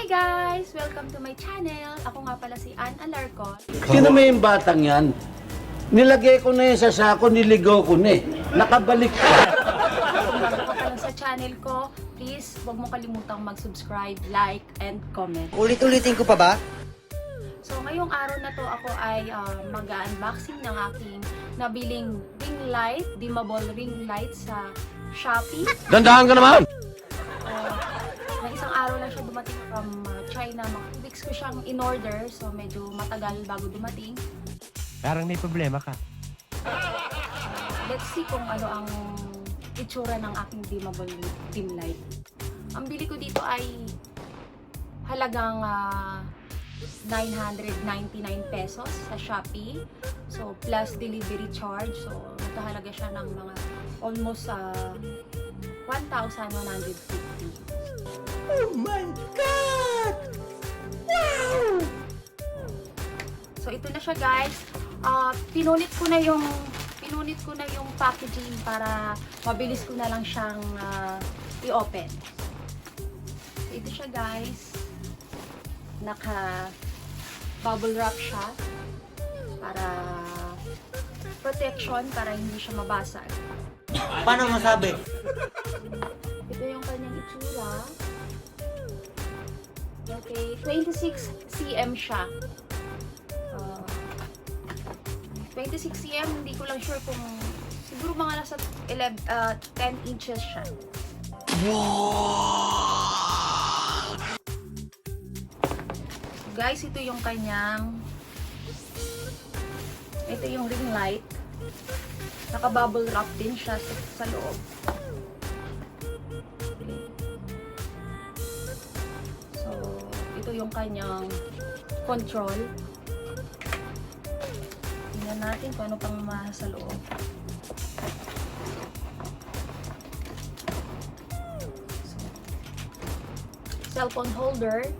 Hi guys! Welcome to my channel. Ako nga pala si Ann Alarcon. Sino may yung batang yan? Nilagay ko na yun sa sako, niligaw ko na eh. Nakabalik ka. Kung bago ka pa lang sa channel ko, please huwag mo kalimutang mag-subscribe, like, and comment. Ulit-ulitin ko pa ba? So ngayong araw na to ako ay mag-unboxing ng aking nabiling Ringlight, Dimmable Ringlight sa Shopee. Dandahan ka naman! Na isang araw lang siya dumating from China. Mga 2 weeks ko siyang in-order. So medyo matagal bago dumating. Parang may problema ka. Let's see kung ano ang itsura ng aking dimmable dim light. Ang bili ko dito ay halagang 999 pesos sa Shopee. So plus delivery charge. So nakahalaga siya ng mga almost 1,150. Oh my God! Wow! So ito na siya guys. Pinunit ko na yung packaging para mabilis ko na lang siyang i-open. So ito siya guys. Naka bubble wrap siya para protection, para hindi siya mabasag. Paano masabi? Ito yung kanyang itsura. Okay, 26 cm siya. 26 cm, hindi ko lang sure kung siguro mga nasa 10 inches siya. Wow! Guys, ito yung kanyang ring light. Naka-bubble wrap din siya sa loob. Okay. So, ito yung kanyang control. Tingnan natin kung ano pang sa loob. So, cellphone holder.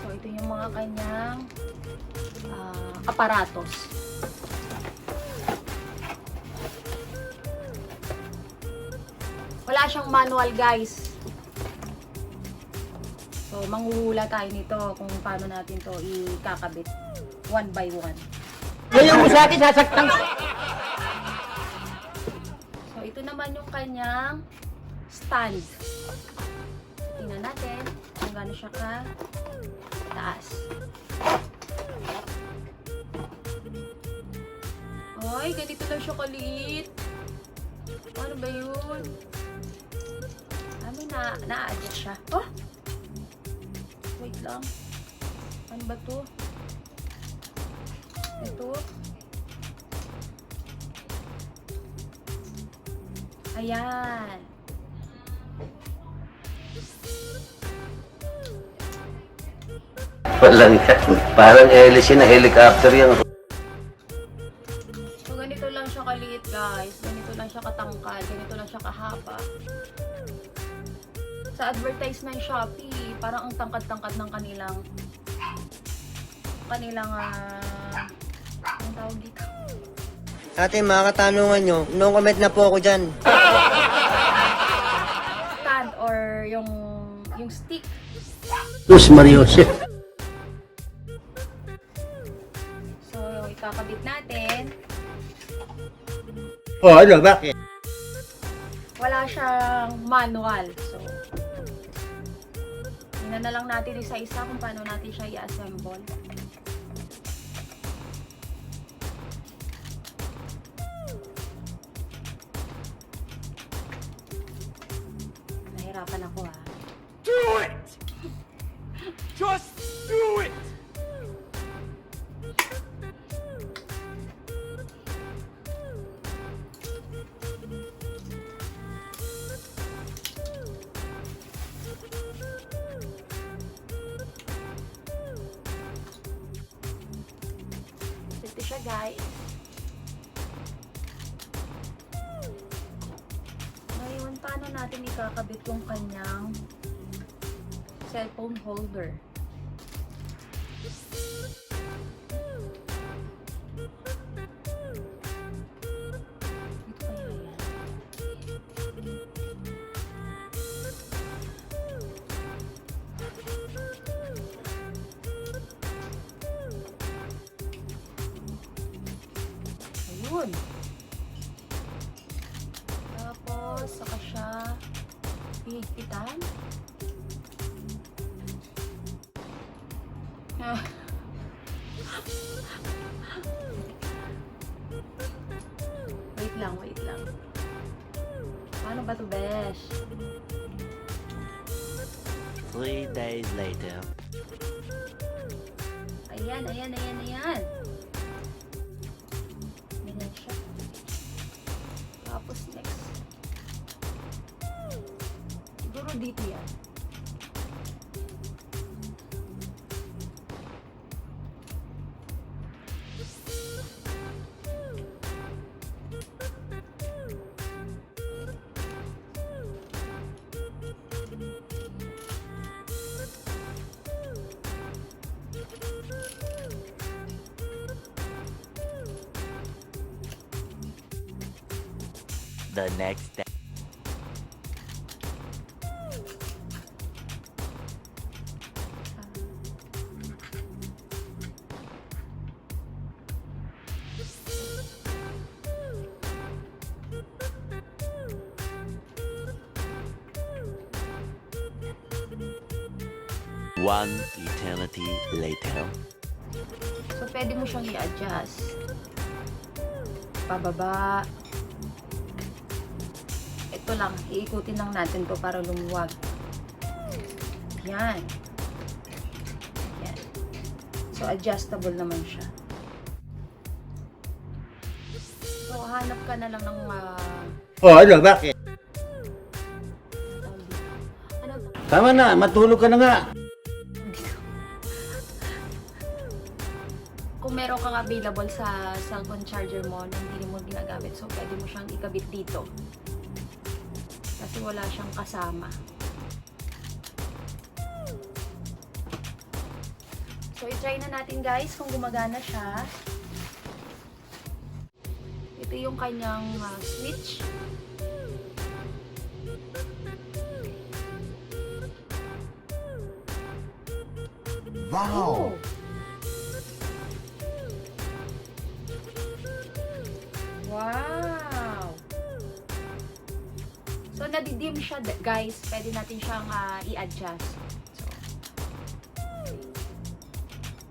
So, ito yung mga kanyang aparatos. Wala siyang manual guys. So, manghuhula tayo nito kung paano natin to ikakabit. One by one. Ngayon mo sa akin, sasaktan ko. So, ito naman yung kanyang stand. Tingnan natin kung gaano siya ka taas. Ay, ganito lang siya kaliit. Ano ba yun? May na-adjust siya. Oh! Wait lang. Ano ba to? Ito. Ayan. Walang yan. Parang hélice na helicopter yan. So, ganito lang siya kaliit, guys. Ganito lang siya katangkad. Ganito lang siya kahaba. Sa advertise ng Shopee, parang ang tangkad-tangkad ng kanilang ang tawag dito. Ate, mga katanungan nyo, no comment na po ako dyan. Stand or yung stick. Tus Mariose. So, ikakabit natin. Oh, ano? Bakit? Wala siyang manual. So, tingnan na lang natin isa-isa kung paano natin siya i-assemble. Nahirapan ako ha. Do it! Just do it! Ito siya guys. Ngayon, paano natin ikakabit yung kanyang cellphone holder? Yun. Tapos, saka siya hihigpitan. Wait lang. Paano ba to, besh? 3 days later. Ayan. Ganyan siya. Tapos next. Siguro dito yan. The next day. One eternity later. So, pwede mo siyang i-adjust. Pababa. Ito lang, iikutin lang natin to para lumuwag. Yan. So, adjustable naman siya. So, hanap ka na lang ng Ano, bakit? ano, Tama na, matulog ka na nga. kung meron kang available sa cellphone charger mo na hindi mo ginagamit, so pwede mo siyang ikabit dito. Kasi wala siyang kasama. So, i-try na natin guys kung gumagana siya. Ito yung kanyang switch. Wow! Wow! So, nadidim siya guys. Pwede natin siyang i-adjust.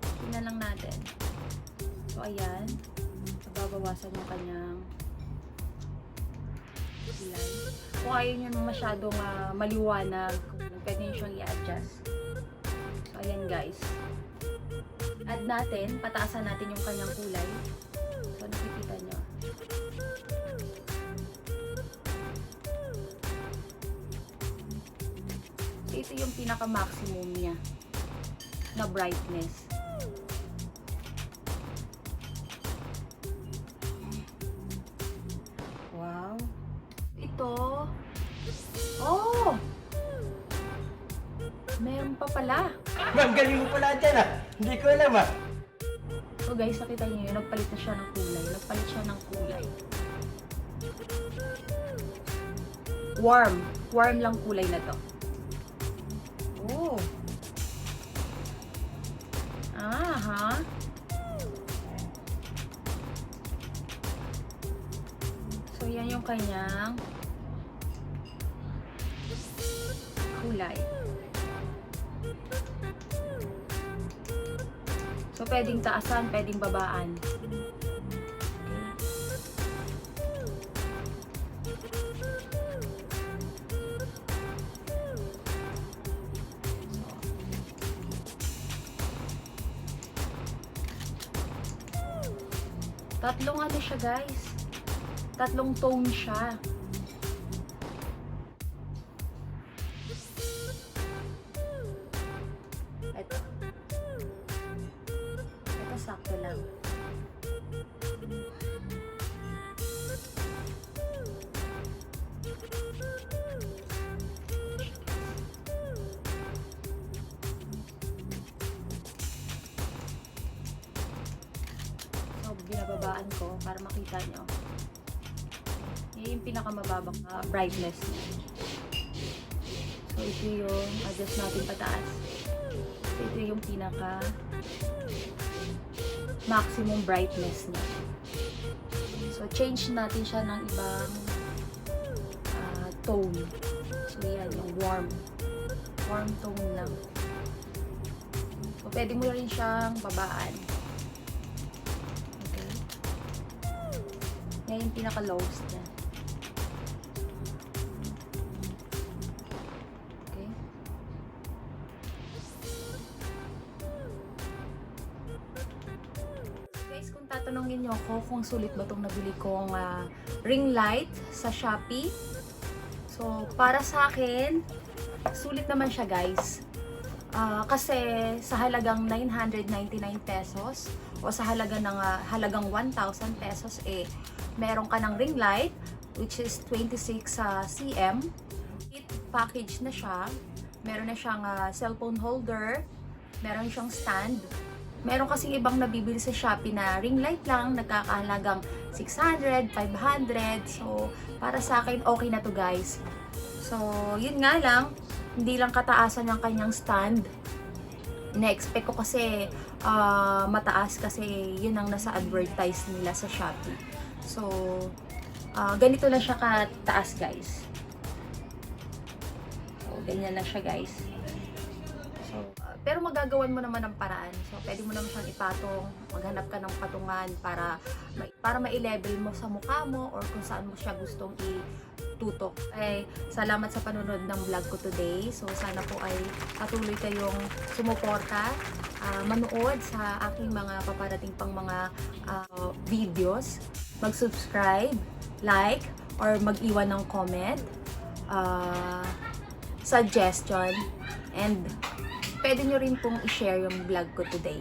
So, tingnan lang natin. So, ayan. Babawasan yung kanyang kulay. Kung ayaw nyo masyadong maliwanag, pwede nyo siyang i-adjust. So, ayan guys. Add natin, pataasan natin yung kanyang kulay. So, nakikita nyo. So, ito yung pinaka-maximum niya na brightness. Wow. Ito. Oh! Meron pa pala. Ma'am, galing mo pala dyan Hindi ko alam So guys, nakita niyo yun, nagpalit na siya ng kulay. Nagpalit siya ng kulay. Warm. Warm lang kulay na to. Oh. Aha. So yan yung kanyang kulay. So, pwedeng taasan, pwedeng babaan. Okay. Tatlong ano siya, guys. Tatlong tone siya. Ito. Ito sakto lang. So, binababaan ko para makita nyo. Yan yung pinakamababang brightness niya. So, ito yung adjust natin pataas. So, ito yung pinaka maximum brightness niya. So, So, change natin siya ng ibang tone. So, yan, yung warm. Warm tone lang. So, pwede mo rin siyang babaan. Okay. Yan yung pinaka-lowest niya. Okay. Guys, kung tatanungin niyo ako kung sulit ba itong nabili kong Ringlight sa Shopee. So, para sa akin, sulit naman siya guys. Kasi sa halagang 999 pesos o sa halagang 1,000 pesos meron ka ng ring light which is 26 cm. Kit package na siya. Meron na siyang cellphone holder, meron siyang stand. Meron kasing ibang nabibili sa Shopee na ring light lang, nagkakahalagang 600, 500. So, para sa akin, okay na to guys. So, yun nga lang, hindi lang kataasan ng kanyang stand. Na-expect ko kasi mataas kasi yun ang nasa advertise nila sa Shopee. So, ganito lang siya kataas guys. So, ganyan lang siya guys. So, pero magagawan mo naman ng paraan. So, pwede mo naman siyang ipatong, maghanap ka ng patungan para ma-level mo sa mukha mo or kung saan mo siya gustong itutok. Salamat sa panonood ng vlog ko today. So, sana po ay patuloy kayong sumuporta, manood sa aking mga paparating pang mga videos. Mag-subscribe, like, or mag-iwan ng comment, suggestion, and pwede nyo rin pong i-share yung vlog ko today.